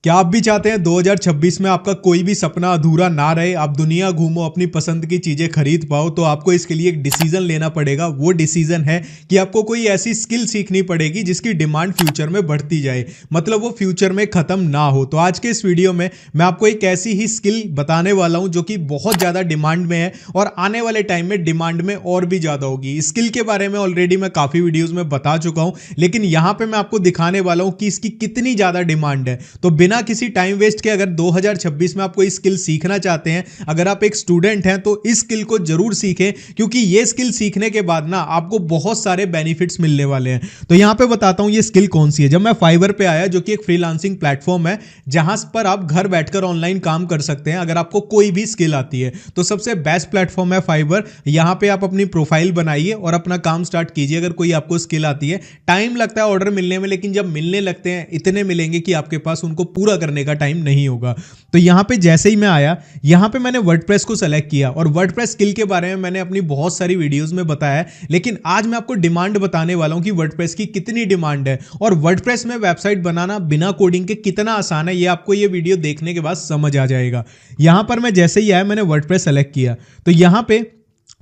क्या आप भी चाहते हैं 2026 में आपका कोई भी सपना अधूरा ना रहे, आप दुनिया घूमो, अपनी पसंद की चीजें खरीद पाओ? तो आपको इसके लिए एक डिसीजन लेना पड़ेगा। वो डिसीजन है कि आपको कोई ऐसी स्किल सीखनी पड़ेगी जिसकी डिमांड फ्यूचर में बढ़ती जाए, मतलब वो फ्यूचर में खत्म ना हो। तो आज के इस वीडियो में मैं आपको एक ऐसी ही स्किल बताने वाला हूं जो कि बहुत ज्यादा डिमांड में है और आने वाले टाइम में डिमांड में और भी ज्यादा होगी। स्किल के बारे में ऑलरेडी मैं काफी वीडियोज में बता चुका हूं, लेकिन यहां पे मैं आपको दिखाने वाला हूं कि इसकी कितनी ज्यादा डिमांड है। तो बिना किसी टाइम वेस्ट के अगर 2026 में आप कोई स्किल सीखना चाहते हैं, अगर आप एक स्टूडेंट हैं, तो इस स्किल को जरूर सीखें, क्योंकि ये स्किल सीखने के बाद ना आपको बहुत सारे बेनिफिट्स मिलने वाले हैं। तो यहां पे बताता हूं ये स्किल कौन सी है। जब मैं फाइवर पे आया, जो कि एक फ्रीलांसिंग प्लेटफॉर्म है जहां पर आप घर बैठकर ऑनलाइन काम कर सकते हैं अगर आपको कोई भी स्किल आती है, तो सबसे बेस्ट प्लेटफॉर्म है फाइवर। यहां पे आप अपनी प्रोफाइल बनाइए और अपना काम स्टार्ट कीजिए। अगर कोई आपको स्किल आती है, टाइम लगता है ऑर्डर मिलने में, लेकिन जब मिलने लगते हैं इतने मिलेंगे कि आपके पास उनको पूरा करने का टाइम नहीं होगा। तो यहां पे जैसे ही मैं आया, यहां पे मैंने वर्डप्रेस को सेलेक्ट किया और वर्डप्रेस स्किल के बारे में मैंने अपनी बहुत सारी वीडियोस में बताया है, लेकिन आज मैं आपको डिमांड बताने वाला हूं कि वर्डप्रेस की कितनी डिमांड है और वर्डप्रेस में वेबसाइट बनाना बिना कोडिंग के कितना आसान है। ये आपको ये वीडियो देखने के बाद समझ आ जाएगा। यहां पर मैं जैसे ही आया, मैंने वर्डप्रेस सेलेक्ट किया, तो यहां पे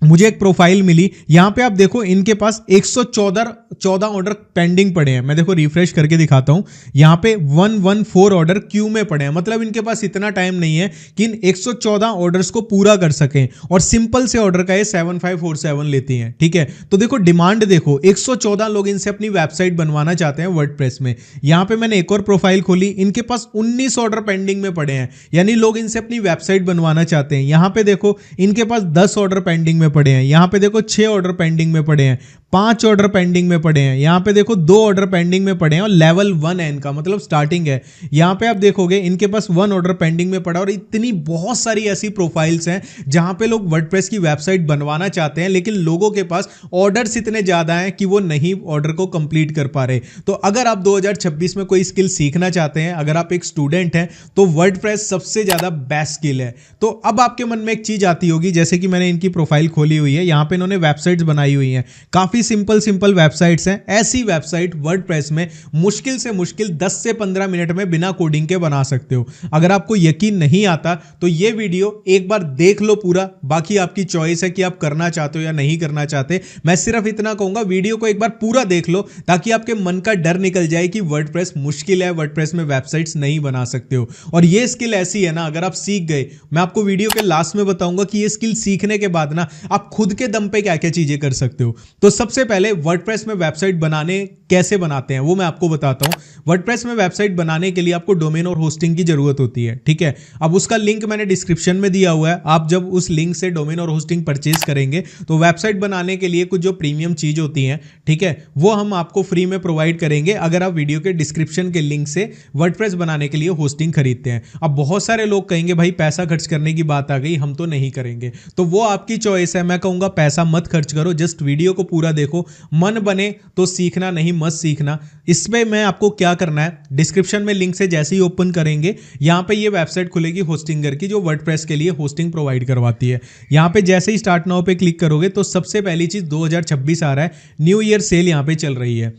मुझे एक प्रोफाइल मिली। यहां पे आप देखो, इनके पास 114 ऑर्डर पेंडिंग पड़े हैं। मैं देखो रिफ्रेश करके दिखाता हूं, यहां पे 114 ऑर्डर क्यू में पड़े हैं। मतलब इनके पास इतना टाइम नहीं है कि इन 114 ऑर्डर्स को पूरा कर सकें, और सिंपल से ऑर्डर का ये 7547 लेती हैं। ठीक है, तो देखो डिमांड देखो, 114 लोग इनसे अपनी वेबसाइट बनवाना चाहते हैं वर्डप्रेस में। यहां पे मैंने एक और प्रोफाइल खोली, इनके पास 19 ऑर्डर पेंडिंग में पड़े हैं, यानी लोग इनसे अपनी वेबसाइट बनवाना चाहते हैं। यहां पे देखो इनके पास 10 ऑर्डर पेंडिंग में पड़े हैं। यहां पे देखो 6 ऑर्डर पेंडिंग में पड़े हैं, 5 ऑर्डर पेंडिंग में पड़े हैं। यहां पे देखो 2 ऑर्डर पेंडिंग में पड़े हैं और लेवल 1 है इनका, मतलब स्टार्टिंग है। यहां पे आप देखोगे इनके पास 1 ऑर्डर पेंडिंग में पड़ा। और इतनी बहुत सारी ऐसी प्रोफाइल्स हैं जहां पे लोग वर्डप्रेस की वेबसाइट बनवाना चाहते हैं, लेकिन लोगों के पास ऑर्डर्स इतने ज्यादा हैं कि वो नहीं ऑर्डर को कंप्लीट कर पा रहे। तो अगर आप 2026 में कोई स्किल सीखना चाहते हैं, अगर आप एक स्टूडेंट हैं, तो वर्डप्रेस सबसे ज्यादा बेस्ट स्किल है। तो अब आपके मन में एक चीज आती होगी, जैसे कि मैंने इनकी प्रोफाइल खोली हुई है, यहां पे इन्होंने वेबसाइट्स बनाई हुई हैं, काफी सिंपल वेबसाइट्स हैं। ऐसी वेबसाइट वर्डप्रेस में मुश्किल से मुश्किल 10 से 15 मिनट में बिना कोडिंग के बना सकते हो। अगर आपको यकीन नहीं आता तो ये वीडियो एक बार देख लो पूरा, बाकी आपकी चॉइस है कि आप करना चाहते हो या नहीं करना चाहते। मैं सिर्फ इतना कहूंगा, वीडियो को एक बार पूरा देख लो ताकि आपके मन का डर निकल जाए कि वर्डप्रेस मुश्किल है, वर्डप्रेस में वेबसाइट्स नहीं बना सकते हो। और ये स्किल ऐसी है ना, अगर आप सीख गए, मैं आपको वीडियो के लास्ट में बताऊंगा कि ये स्किल सीखने के बाद ना आप खुद के दम पे क्या क्या चीजें कर सकते हो। तो सबसे पहले वर्डप्रेस में वेबसाइट बनाने कैसे बनाते हैं वो मैं आपको बताता हूं। वर्डप्रेस में वेबसाइट बनाने के लिए आपको डोमेन और होस्टिंग की जरूरत होती है। ठीक है, अब उसका लिंक मैंने डिस्क्रिप्शन में दिया हुआ है। आप जब उस लिंक से डोमेन और होस्टिंग परचेज करेंगे तो वेबसाइट बनाने के लिए कुछ जो प्रीमियम चीज होती हैं, ठीक है, वो हम आपको फ्री में प्रोवाइड करेंगे अगर आप वीडियो के डिस्क्रिप्शन के लिंक से वर्डप्रेस बनाने के लिए होस्टिंग खरीदते हैं। अब बहुत सारे लोग कहेंगे भाई पैसा खर्च करने की बात आ गई, हम तो नहीं करेंगे। तो वो आपकी चॉइस है। मैं कहूंगा पैसा मत खर्च करो, जस्ट वीडियो को पूरा देखो। मन बने तो सीखना, नहीं मत सीखना। इसमें मैं आपको क्या करना है, डिस्क्रिप्शन में लिंक से जैसे ही ओपन करेंगे, यहां पे ये वेबसाइट खुलेगी होस्टिंगर की, जो वर्डप्रेस के लिए होस्टिंग प्रोवाइड करवाती है। यहां पे जैसे ही स्टार्ट नाउ पे क्लिक करोगे तो सबसे पहली चीज 2026 आ रहा है, न्यू ईयर सेल यहां पे चल रही है।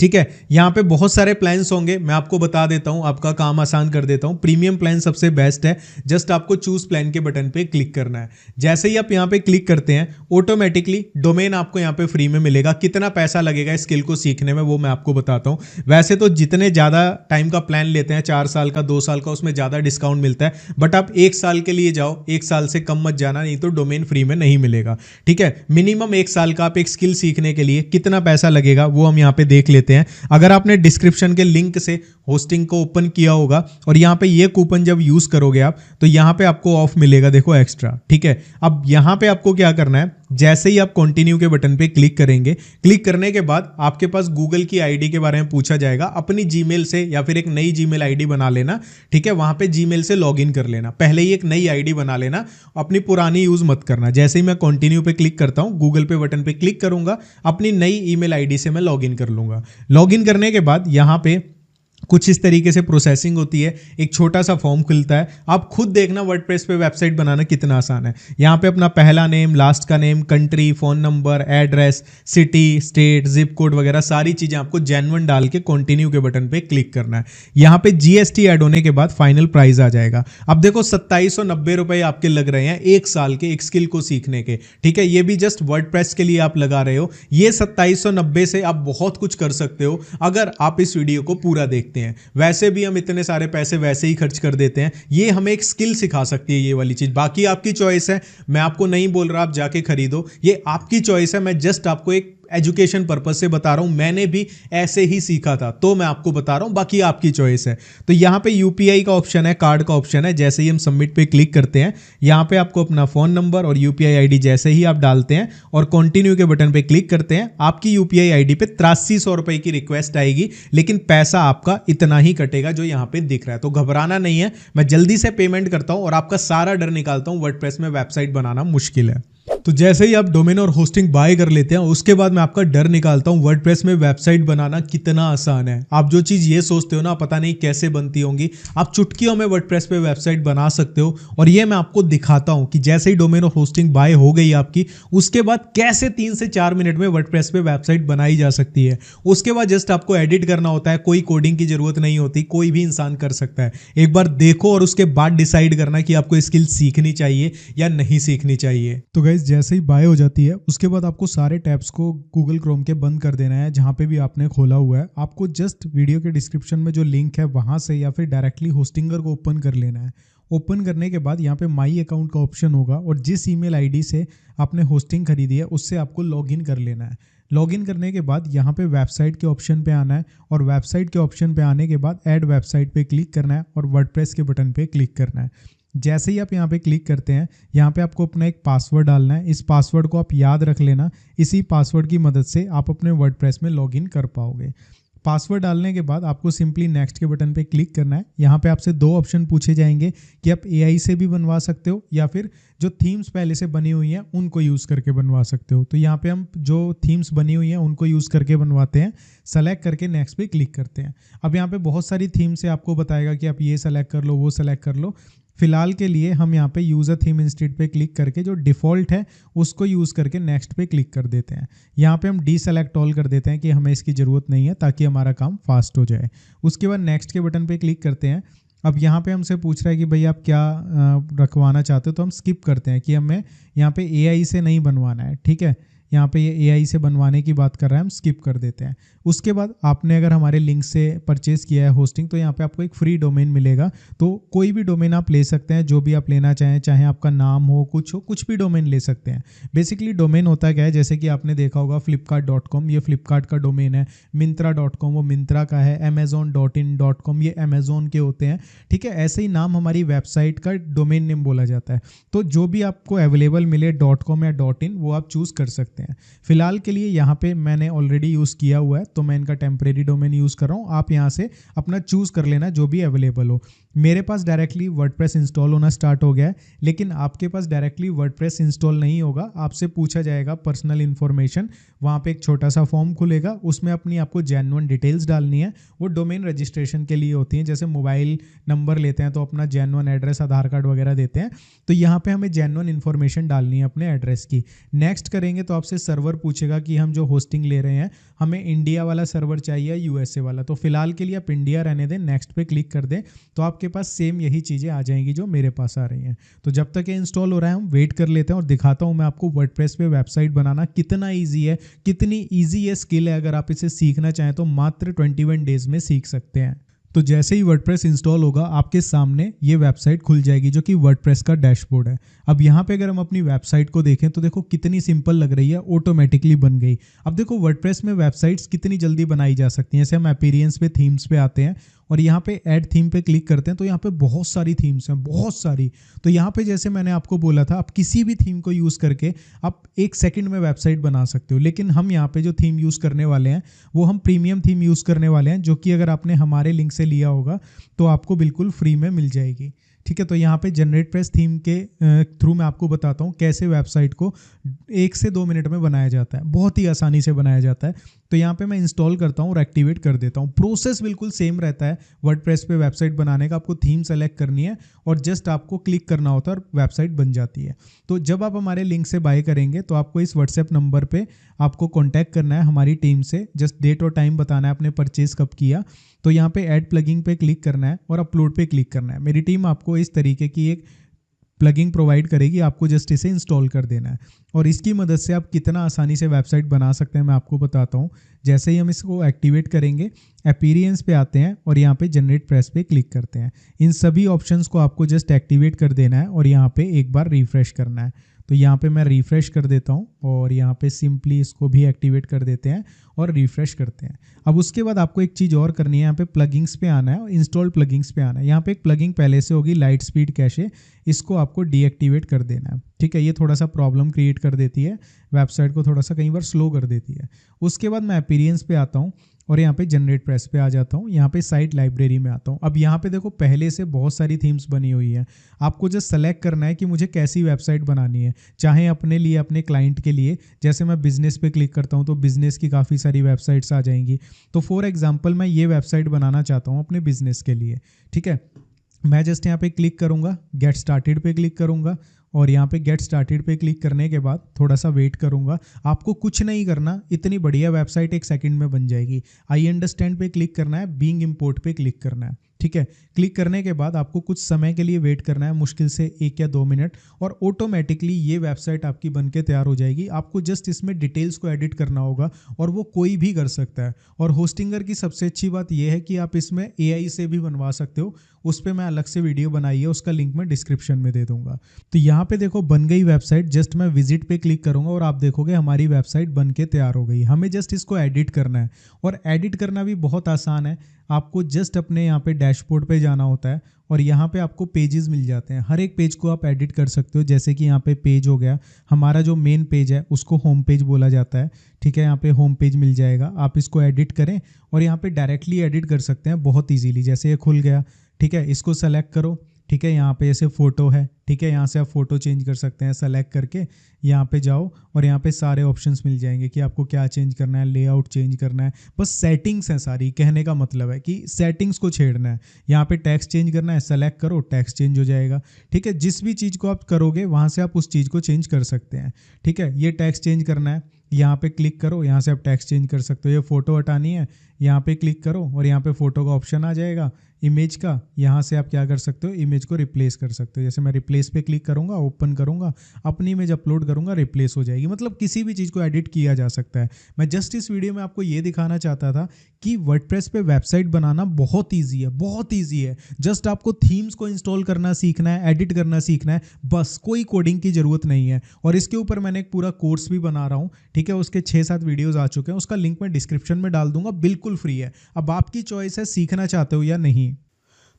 ठीक है, यहां पे बहुत सारे प्लान्स होंगे, मैं आपको बता देता हूं, आपका काम आसान कर देता हूं। प्रीमियम प्लान सबसे बेस्ट है। जस्ट आपको चूज प्लान के बटन पे क्लिक करना है। जैसे ही आप यहां पे क्लिक करते हैं, ऑटोमेटिकली डोमेन आपको यहां पे फ्री में मिलेगा। कितना पैसा लगेगा स्किल को सीखने में वो मैं आपको बताता हूं। वैसे तो जितने ज्यादा टाइम का प्लान लेते हैं, 4 साल का, 2 साल का, उसमें ज्यादा डिस्काउंट मिलता है। बट आप 1 साल के लिए जाओ, 1 साल से कम मत जाना, नहीं तो डोमेन फ्री में नहीं मिलेगा। ठीक है, मिनिमम 1 साल का आप एक स्किल सीखने के लिए कितना पैसा लगेगा वो हम यहां पे देख लेते हैं। अगर आपने डिस्क्रिप्शन के लिंक से होस्टिंग को ओपन किया होगा और यहां पे ये कूपन जब यूज करोगे आप, तो यहां पे आपको ऑफ मिलेगा, देखो एक्स्ट्रा। ठीक है, अब यहां पे आपको क्या करना है, जैसे ही आप कंटिन्यू के बटन पे क्लिक करेंगे, क्लिक करने के बाद आपके पास गूगल की आईडी के बारे में पूछा जाएगा। अपनी जीमेल से या फिर एक नई जीमेल आईडी बना लेना। ठीक है, वहां पे जीमेल से लॉगिन कर लेना। पहले ही एक नई आईडी बना लेना, अपनी पुरानी यूज मत करना। जैसे ही मैं कंटिन्यू पे क्लिक करता हूं, गूगल पे बटन पे क्लिक करूंगा, अपनी नई ईमेल आईडी से मैं लॉगिन कर लूंगा। लॉगिन करने के बाद यहां पे कुछ इस तरीके से प्रोसेसिंग होती है, एक छोटा सा फॉर्म खुलता है। आप खुद देखना वर्डप्रेस पे वेबसाइट बनाना कितना आसान है। यहाँ पे अपना पहला नेम, लास्ट का name, country, phone number, address, city, state, zip code वगैरह सारी चीजें आपको जेन्युइन डाल के कंटिन्यू के बटन पे क्लिक करना है। यहाँ पे जीएसटी ऐड होने के बाद फाइनल प्राइस आ जाएगा। अब देखो 2790 रुपए आपके लग रहे हैं एक साल के एक स्किल को सीखने के, ठीक है। ये भी जस्ट वर्डप्रेस के लिए आप लगा रहे हो। ये 2790 से आप बहुत कुछ कर सकते हो अगर आप इस वीडियो को पूरा देखते हैं। वैसे भी हम इतने सारे पैसे वैसे ही खर्च कर देते हैं, ये हमें एक स्किल सिखा सकती है ये वाली चीज। बाकी आपकी चॉइस है, मैं आपको नहीं बोल रहा आप जाके खरीदो, ये आपकी चॉइस है। मैं जस्ट आपको एक एजुकेशन पर्पस से बता रहा हूं, मैंने भी ऐसे ही सीखा था तो मैं आपको बता रहा हूं, बाकी आपकी चॉइस है। तो यहां पे यूपीआई का ऑप्शन है, कार्ड का ऑप्शन है। जैसे ही हम सबमिट पे क्लिक करते हैं, यहां पे आपको अपना फोन नंबर और यूपीआई आईडी जैसे ही आप डालते हैं और कंटिन्यू के बटन पे क्लिक करते हैं, आपकी यूपीआई आईडी पे 8300 रुपए की रिक्वेस्ट आएगी, लेकिन पैसा आपका इतना ही कटेगा जो यहां पे दिख रहा है। तो घबराना नहीं है, मैं जल्दी से पेमेंट करता हूं और आपका सारा डर निकालता हूं वर्डप्रेस में वेबसाइट बनाना मुश्किल है। तो जैसे ही आप डोमेन और होस्टिंग बाय कर लेते हैं, उसके बाद मैं आपका डर निकालता हूं वर्डप्रेस में वेबसाइट बनाना कितना आसान है। आप जो चीज़ ये सोचते हो ना पता नहीं कैसे बनती होंगी, आप चुटकियों में वर्डप्रेस पे वेबसाइट बना सकते हो। और ये मैं आपको दिखाता हूं कि जैसे ही डोमेन और होस्टिंग बाय हो गई आपकी, उसके बाद कैसे 3 से 4 मिनट में वर्डप्रेस पे वेबसाइट बनाई जा सकती है। उसके बाद जस्ट आपको एडिट करना होता है, कोई कोडिंग की जरूरत नहीं होती, कोई भी इंसान कर सकता है। एक बार देखो और उसके बाद डिसाइड करना कि आपको स्किल सीखनी चाहिए या नहीं सीखनी चाहिए। तो गाइस जैसे ही बाय हो जाती है, उसके बाद आपको सारे टैब्स को गूगल क्रोम के बंद कर देना है जहां पे भी आपने खोला हुआ है। आपको जस्ट वीडियो के डिस्क्रिप्शन में जो लिंक है वहां से या फिर डायरेक्टली होस्टिंगर को ओपन कर लेना है। ओपन करने के बाद यहाँ पे माई अकाउंट का ऑप्शन होगा और जिस ईमेल आईडी से आपने होस्टिंग खरीदी है उससे आपको लॉगिन कर लेना है। लॉगिन करने के बाद यहाँ पे वेबसाइट के ऑप्शन पे आना है और वेबसाइट के ऑप्शन पे आने के बाद ऐड वेबसाइट पे क्लिक करना है और वर्डप्रेस के बटन पे क्लिक करना है। जैसे ही आप यहाँ पे क्लिक करते हैं, यहाँ पे आपको अपना एक पासवर्ड डालना है। इस पासवर्ड को आप याद रख लेना, इसी पासवर्ड की मदद से आप अपने वर्डप्रेस में लॉगिन कर पाओगे। पासवर्ड डालने के बाद आपको सिंपली नेक्स्ट के बटन पे क्लिक करना है। यहाँ पे आपसे 2 ऑप्शन पूछे जाएंगे कि आप एआई से भी बनवा सकते हो या फिर जो थीम्स पहले से बनी हुई हैं उनको यूज़ करके बनवा सकते हो। तो यहाँ पे हम जो थीम्स बनी हुई हैं उनको यूज़ करके बनवाते हैं। सेलेक्ट करके नेक्स्ट पे क्लिक करते हैं। अब यहाँ पे बहुत सारी थीम्स है, आपको बताएगा कि आप ये सेलेक्ट कर लो, वो सेलेक्ट कर लो। फिलहाल के लिए हम यहाँ पे यूज़र थीम इंस्टेड पे क्लिक करके जो डिफ़ॉल्ट है उसको यूज़ करके नेक्स्ट पे क्लिक कर देते हैं। यहाँ पे हम डी सेलेक्ट ऑल कर देते हैं कि हमें इसकी ज़रूरत नहीं है ताकि हमारा काम फास्ट हो जाए। उसके बाद नेक्स्ट के बटन पे क्लिक करते हैं। अब यहाँ पे हमसे पूछ रहा है कि भाई आप क्या रखवाना चाहते हो, तो हम स्किप करते हैं कि हमें यहाँ पे एआई से नहीं बनवाना है, ठीक है। यहाँ पे ये एआई से बनवाने की बात कर रहा है, हम स्किप कर देते हैं। उसके बाद आपने अगर हमारे लिंक से परचेज़ किया है होस्टिंग, तो यहाँ पे आपको एक फ्री डोमेन मिलेगा। तो कोई भी डोमेन आप ले सकते हैं, जो भी आप लेना चाहें, चाहे आपका नाम हो, कुछ भी डोमेन ले सकते हैं। बेसिकली डोमेन होता क्या है, जैसे कि आपने देखा होगा flipkart.com, ये फ्लिपकार्ट का डोमेन है। Myntra.com वो मिंत्रा का है। Amazon.in.com ये अमेजोन के होते हैं, ठीक है। ऐसे ही नाम हमारी वेबसाइट का डोमेन नेम बोला जाता है। तो जो भी आपको अवेलेबल मिले .com या .in वो आप चूज़ कर सकते हैं। फिलहाल के लिए यहाँ पे मैंने ऑलरेडी यूज़ किया हुआ है तो मैं इनका टेम्परेरी डोमेन यूज़ कर रहा हूँ। आप यहाँ से अपना चूज़ कर लेना जो भी अवेलेबल हो। मेरे पास डायरेक्टली वर्डप्रेस इंस्टॉल होना स्टार्ट हो गया है, लेकिन आपके पास डायरेक्टली वर्डप्रेस इंस्टॉल नहीं होगा। आपसे पूछा जाएगा पर्सनल इन्फॉर्मेशन, वहाँ पे एक छोटा सा फॉर्म खुलेगा, उसमें अपनी आपको जेन्युइन डिटेल्स डालनी है। वो डोमेन रजिस्ट्रेशन के लिए होती हैं, जैसे मोबाइल नंबर लेते हैं तो अपना जेन्युइन एड्रेस, आधार कार्ड वगैरह देते हैं। तो यहाँ पे हमें जेन्युइन इन्फॉर्मेशन डालनी है अपने एड्रेस की। नेक्स्ट करेंगे तो आपसे सर्वर पूछेगा कि हम जो होस्टिंग ले रहे हैं हमें इंडिया वाला सर्वर चाहिए या यूएसए वाला। तो फिलहाल के लिए आप इंडिया रहने दें, नेक्स्ट पे क्लिक कर दें, तो आपके पास सेम यही चीज़ें आ जाएंगी जो मेरे पास आ रही हैं। तो जब तक ये इंस्टॉल हो रहा है हम वेट कर लेते हैं और दिखाता हूँ मैं आपको वर्डप्रेस पे वेबसाइट बनाना कितना ईजी है, कितनी ईजी ये स्किल है। अगर आप इसे सीखना चाहें तो मात्र 21 डेज में सीख सकते हैं। तो जैसे ही वर्डप्रेस इंस्टॉल होगा आपके सामने ये वेबसाइट खुल जाएगी जो कि वर्डप्रेस का डैशबोर्ड है। अब यहाँ पे अगर हम अपनी वेबसाइट को देखें तो देखो कितनी सिंपल लग रही है, ऑटोमेटिकली बन गई। अब देखो वर्डप्रेस में वेबसाइट्स कितनी जल्दी बनाई जा सकती हैं। जैसे हम अपीयरेंस पे, थीम्स पे आते हैं और यहाँ पे ऐड थीम पे क्लिक करते हैं तो यहाँ पे बहुत सारी थीम्स हैं, बहुत सारी। तो यहाँ पे जैसे मैंने आपको बोला था, आप किसी भी थीम को यूज़ करके आप 1 सेकंड में वेबसाइट बना सकते हो। लेकिन हम यहाँ पे जो थीम यूज़ करने वाले हैं वो हम प्रीमियम थीम यूज़ करने वाले हैं, जो कि अगर आपने हमारे लिंक से लिया होगा तो आपको बिल्कुल फ्री में मिल जाएगी, ठीक है। तो यहाँ पे जनरेट प्रेस थीम के थ्रू मैं आपको बताता हूँ कैसे वेबसाइट को 1 से 2 मिनट में बनाया जाता है, बहुत ही आसानी से बनाया जाता है। तो यहाँ पे मैं इंस्टॉल करता हूँ और एक्टिवेट कर देता हूँ। प्रोसेस बिल्कुल सेम रहता है वर्डप्रेस पे वेबसाइट बनाने का। आपको थीम सेलेक्ट करनी है और जस्ट आपको क्लिक करना होता है और वेबसाइट बन जाती है। तो जब आप हमारे लिंक से बाय करेंगे तो आपको इस व्हाट्सएप नंबर पे आपको कॉन्टैक्ट करना है हमारी टीम से, जस्ट डेट और टाइम बताना है आपने परचेज कब किया। तो यहाँ पे ऐड प्लगिंग पे क्लिक करना है और अपलोड पे क्लिक करना है। मेरी टीम आपको इस तरीके की एक प्लगिंग प्रोवाइड करेगी, आपको जस्ट इसे इंस्टॉल कर देना है। और इसकी मदद से आप कितना आसानी से वेबसाइट बना सकते हैं मैं आपको बताता हूँ। जैसे ही हम इसको एक्टिवेट करेंगे, अपीयरेंस पे आते हैं और यहाँ पे जनरेट प्रेस पे क्लिक करते हैं। इन सभी ऑप्शंस को आपको जस्ट एक्टिवेट कर देना है और यहाँ पे एक बार रिफ्रेश करना है। तो यहाँ पे मैं रिफ्रेश कर देता हूँ और यहाँ पे सिंपली इसको भी एक्टिवेट कर देते हैं और रिफ्रेश करते हैं। अब उसके बाद आपको एक चीज़ और करनी है, यहाँ पे प्लगिंग्स पे आना है और इंस्टॉल प्लगिंग्स पे आना है। यहाँ पे एक प्लगिंग पहले से होगी लाइट स्पीड कैशे, इसको आपको डीएक्टिवेट कर देना है। ठीक है, ये थोड़ा सा प्रॉब्लम क्रिएट कर देती है, वेबसाइट को थोड़ा सा कई बार स्लो कर देती है। उसके बाद मैं अपीयरेंस पे आता हूँ और यहाँ पे जनरेट प्रेस पे आ जाता हूँ। यहाँ पे साइट लाइब्रेरी में आता हूँ। अब यहाँ पे देखो पहले से बहुत सारी थीम्स बनी हुई है। आपको जस्ट सेलेक्ट करना है कि मुझे कैसी वेबसाइट बनानी है, चाहे अपने लिए, अपने क्लाइंट के लिए। जैसे मैं बिजनेस पे क्लिक करता हूँ तो बिजनेस की काफ़ी सारी वेबसाइट्स आ जाएंगी। तो फॉर एग्जाम्पल मैं ये वेबसाइट बनाना चाहता हूँ अपने बिजनेस के लिए। ठीक है, मैं जस्ट यहाँ पे क्लिक करूँगा, गेट स्टार्टेड पे क्लिक करूँगा और यहाँ पे गेट स्टार्टेड पे क्लिक करने के बाद थोड़ा सा वेट करूँगा। आपको कुछ नहीं करना, इतनी बढ़िया वेबसाइट 1 सेकंड में बन जाएगी। आई अंडरस्टैंड पे क्लिक करना है, बीइंग इंपोर्ट पे क्लिक करना है। ठीक है, क्लिक करने के बाद आपको कुछ समय के लिए वेट करना है, मुश्किल से 1 या 2 मिनट, और ऑटोमेटिकली ये वेबसाइट आपकी बनके तैयार हो जाएगी। आपको जस्ट इसमें डिटेल्स को एडिट करना होगा और वो कोई भी कर सकता है। और होस्टिंगर की सबसे अच्छी बात यह है कि आप इसमें AI से भी बनवा सकते हो। उस पर मैं अलग से वीडियो बनाई है, उसका लिंक मैं डिस्क्रिप्शन में दे दूंगा। तो यहाँ पे देखो बन गई वेबसाइट। जस्ट मैं विजिट पे क्लिक करूंगा और आप देखोगे हमारी वेबसाइट बन के तैयार हो गई। हमें जस्ट इसको एडिट करना है और एडिट करना भी बहुत आसान है। आपको जस्ट अपने यहाँ पे डैशबोर्ड पे जाना होता है और यहाँ पे आपको पेजेस मिल जाते हैं। हर एक पेज को आप एडिट कर सकते हो। जैसे कि यहाँ पे पेज हो गया हमारा, जो मेन पेज है उसको होम पेज बोला जाता है। ठीक है, यहाँ पे होम पेज मिल जाएगा, आप इसको एडिट करें और यहाँ पे डायरेक्टली एडिट कर सकते हैं बहुत ईजीली। जैसे ये खुल गया, ठीक है, इसको सेलेक्ट करो। ठीक है, यहाँ पे ऐसे फ़ोटो है, ठीक है, यहाँ से आप फ़ोटो चेंज कर सकते हैं। सेलेक्ट करके यहाँ पे जाओ और यहाँ पे सारे ऑप्शंस मिल जाएंगे कि आपको क्या चेंज करना है, लेआउट चेंज करना है। बस सेटिंग्स हैं सारी, कहने का मतलब है कि सेटिंग्स को छेड़ना है। यहाँ पे टेक्स्ट चेंज करना है, सेलेक्ट करो, टेक्स्ट चेंज हो जाएगा। ठीक है, जिस भी चीज़ को आप करोगे वहाँ से आप उस चीज़ को चेंज कर सकते हैं। ठीक है, ये टेक्स्ट चेंज करना है, यहाँ पे क्लिक करो, यहाँ से आप टेक्स्ट चेंज कर सकते हो। ये फ़ोटो हटानी है, यहाँ पे क्लिक करो और यहाँ पे फ़ोटो का ऑप्शन आ जाएगा इमेज का। यहाँ से आप क्या कर सकते हो, इमेज को रिप्लेस कर सकते हो। जैसे मैं रिप्लेस पे क्लिक करूँगा, ओपन करूँगा, अपनी इमेज अपलोड करूँगा, रिप्लेस हो जाएगी। मतलब किसी भी चीज़ को एडिट किया जा सकता है। मैं जस्ट इस वीडियो में आपको ये दिखाना चाहता था कि वर्डप्रेस पे वेबसाइट बनाना बहुत ईजी है, बहुत ईजी है। जस्ट आपको थीम्स को इंस्टॉल करना सीखना है, एडिट करना सीखना है, बस कोई कोडिंग की ज़रूरत नहीं है। और इसके ऊपर मैंने एक पूरा कोर्स भी बना रहा हूँ। ठीक है, उसके 6-7 वीडियोज़ आ चुके हैं, उसका लिंक मैं डिस्क्रिप्शन में डाल दूंगा, बिल्कुल फ्री है। अब आपकी चॉइस है सीखना चाहते हो या नहीं।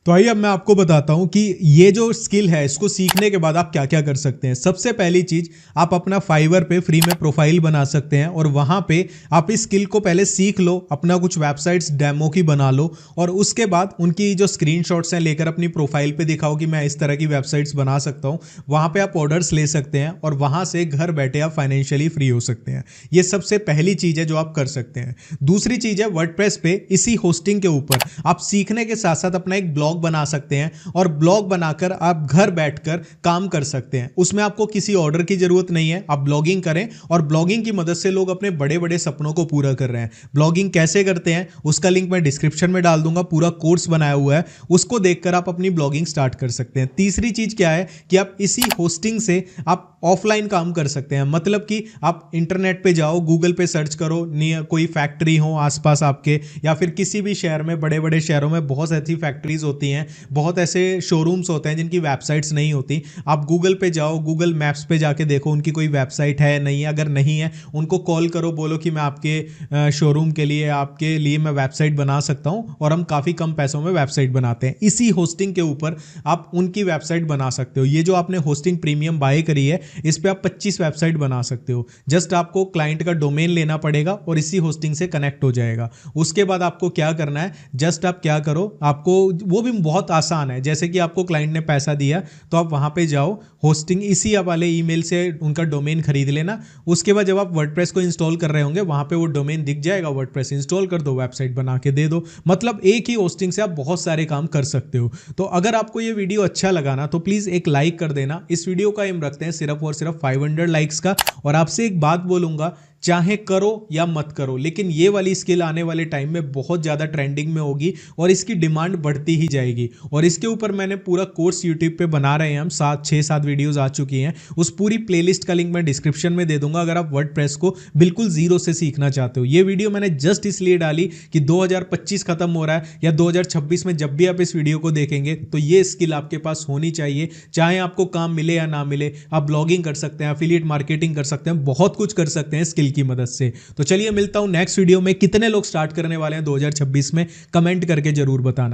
तो आइए अब मैं आपको बताता हूं कि ये जो स्किल है इसको सीखने के बाद आप क्या क्या कर सकते हैं। सबसे पहली चीज, आप अपना फाइवर पे फ्री में प्रोफाइल बना सकते हैं और वहां पे आप इस स्किल को पहले सीख लो, अपना कुछ वेबसाइट्स डेमो की बना लो और उसके बाद उनकी जो स्क्रीनशॉट्स हैं लेकर अपनी प्रोफाइल पे दिखाओ कि मैं इस तरह की वेबसाइट्स बना सकता हूं। वहां पे आप ऑर्डर्स ले सकते हैं और वहां से घर बैठे आप फाइनेंशियली फ्री हो सकते हैं। ये सबसे पहली चीज है जो आप कर सकते हैं। दूसरी चीज है, वर्डप्रेस पे इसी होस्टिंग के ऊपर आप सीखने के साथ साथ अपना एक ब्लॉग बना सकते हैं और ब्लॉग बनाकर आप घर बैठकर काम कर सकते हैं। उसमें आपको किसी ऑर्डर की जरूरत नहीं है। आप ब्लॉगिंग करें और ब्लॉगिंग की मदद से लोग अपने बड़े बड़े सपनों को पूरा कर रहे हैं। ब्लॉगिंग कैसे करते हैं उसका लिंक मैं डिस्क्रिप्शन में डाल दूंगा, पूरा कोर्स बनाया हुआ है, उसको देखकर आप अपनी ब्लॉगिंग स्टार्ट कर सकते हैं। तीसरी चीज क्या है कि आप इसी होस्टिंग से आप ऑफलाइन काम कर सकते हैं। मतलब कि आप इंटरनेट पे जाओ, गूगल पे सर्च करो, कोई फैक्ट्री हो आसपास आपके या फिर किसी भी शहर में, बड़े बड़े शहरों में बहुत ऐसी फैक्ट्रीज होती हैं, बहुत ऐसे शोरूम्स होते हैं जिनकी वेबसाइट्स नहीं होती। आप गूगल पे जाओ, गूगल मैप्स पे जाके देखो उनकी कोई वेबसाइट है नहीं है। अगर नहीं है उनको कॉल करो, बोलो कि मैं आपके शोरूम के लिए, आपके लिए मैं वेबसाइट बना सकता हूं और हम काफ़ी कम पैसों में वेबसाइट बनाते हैं। इसी होस्टिंग के ऊपर आप उनकी वेबसाइट बना सकते हो। ये जो आपने होस्टिंग प्रीमियम बाय करी है इस पे आप 25 वेबसाइट बना सकते हो। जस्ट आपको क्लाइंट का डोमेन लेना पड़ेगा और इसी होस्टिंग से कनेक्ट हो जाएगा। उसके बाद आपको क्या करना है, जस्ट आप क्या करो, आपको वो भी बहुत आसान है। जैसे कि आपको क्लाइंट ने पैसा दिया तो आप वहां पे जाओ, होस्टिंग इसी वाले ईमेल से उनका डोमेन खरीद लेना। उसके बाद जब आप वर्डप्रेस को इंस्टॉल कर रहे होंगे वहां पे वो डोमेन दिख जाएगा, वर्डप्रेस इंस्टॉल कर दो, वेबसाइट बना के दे दो। मतलब एक ही होस्टिंग से आप बहुत सारे काम कर सकते हो। तो अगर आपको ये वीडियो अच्छा लगा ना तो प्लीज एक लाइक कर देना। इस वीडियो का एम रखते हैं सिर्फ और सिर्फ 500 लाइक्स का। और आपसे एक बात बोलूंगा, चाहे करो या मत करो, लेकिन ये वाली स्किल आने वाले टाइम में बहुत ज़्यादा ट्रेंडिंग में होगी और इसकी डिमांड बढ़ती ही जाएगी। और इसके ऊपर मैंने पूरा कोर्स यूट्यूब पे बना रहे हैं हम, 6-7 वीडियोस आ चुकी हैं। उस पूरी प्लेलिस्ट का लिंक मैं डिस्क्रिप्शन में दे दूंगा अगर आप वर्डप्रेस को बिल्कुल जीरो से सीखना चाहते हो। ये वीडियो मैंने जस्ट इसलिए डाली कि 2025 खत्म हो रहा है या 2026 में जब भी आप इस वीडियो को देखेंगे तो ये स्किल आपके पास होनी चाहिए। चाहे आपको काम मिले या ना मिले, आप ब्लॉगिंग कर सकते हैं, एफिलिएट मार्केटिंग कर सकते हैं, बहुत कुछ कर सकते हैं स्किल की मदद से। तो चलिए मिलता हूं नेक्स्ट वीडियो में। कितने लोग स्टार्ट करने वाले हैं 2026 में, कमेंट करके जरूर बताना।